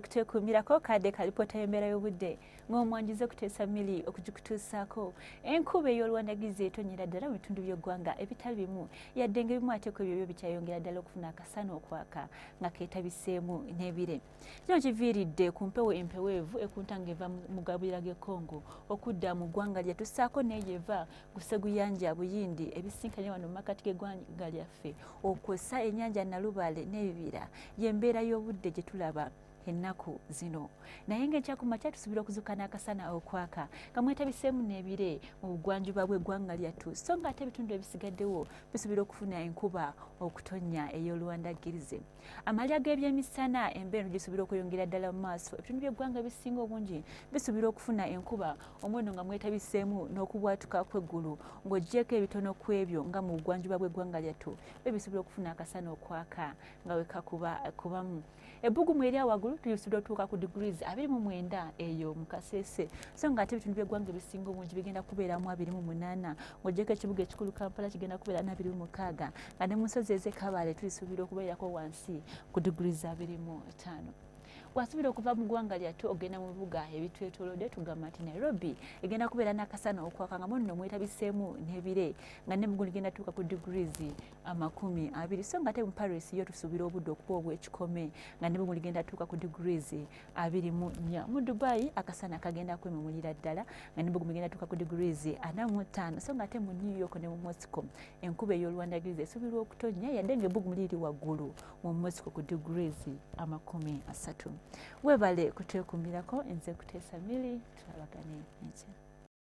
Kuteekuumirako kadde kalipota y'embeera y'obudde ng'omwanjuze Kutesa mili okugikutuusaako enkuba ey'oluwandagizi etonyera ddala mu bitundu by'eggwanga ebitali bimu yadde ng'ebimu ate ku ebyo bikyayongera ddala okufuna akasana okwaka nga keetabiseemu n'ebire. Kino kiviiridde ku mpewo empeweevu ekunta ng'eva mu gabira g'e Congo okudda mu ggwanga lyattu ssaako n'eyo eva ku Sseguyanja Buyindi ebisinkanye wano mu makkati g'eggwanga lyaffe okwosa ennyanja Nalubale n'ebibira y'embeera y'obudde gye tulaba ennaku zino. Naye ng'enkya ku makya tusuubira okuzuuka n'akasana okwaka nga mwetabiseemu n'ebire mu bugwanjuba bw'eggwanga lyattu so nga ate ebitundu ebisigaddewo bisuubira okufuna enkuba okutonnya ey'oluwandagirize. Amalya g'ebyemisana embeera gisuubira okweyongera ddala mu maaso ebitundu by'eggwanga ebisinga obungi bisuubira okufuna enkuba omweno nga mwetabiseemu n'okubwatuka kw'eggulu ng'oggyeko ebitono ku ebyo nga mu bugwanjuba bw'eggwanga lyattu bisuubira okufuna akasana okwaka nga wekakubamu. Ebbugumu eri awaggulu tulisuubira otuuka ku degrees 29 eyo mu Kasese so nga ate ebitundu by'eggwanga ebisinga obungi bigenda kubeeramu 28 ng'oggyeko ekibuga ekikulu Kampala kigenda kubeera na 26 nga ne mu nsozi ez'e Kabale tulisuubira okubeerako wansi ku degrees 25. Wasuubira okuva mu ggwanga lyattu ogenda mu bibuga ebitwetoolodde tugamba nti Nairobi egenda kubeera n'akasana okwaka nga muno mwetabiseemu n'ebire nga n'eggulu ligenda tuuka ku degrees 20 so nga ate mu Paris yo tusuubira obudde okuba obw'ekikome nga n'eggulu ligenda tuuka ku degrees 24. Mu Dubai akasana kagenda kwememulira ddala nga n'eggulu ligenda tuuka ku degrees 45 so nga ate mu New York ne mu Moscow enkuba ey'oluwandagirizi esuubirwa okutonnya yadde ng'ebbugumu liri waggulu mu Moscow ku degrees 30. Webale kuteekuumirako nze Kutesa mili tulabagane enkya.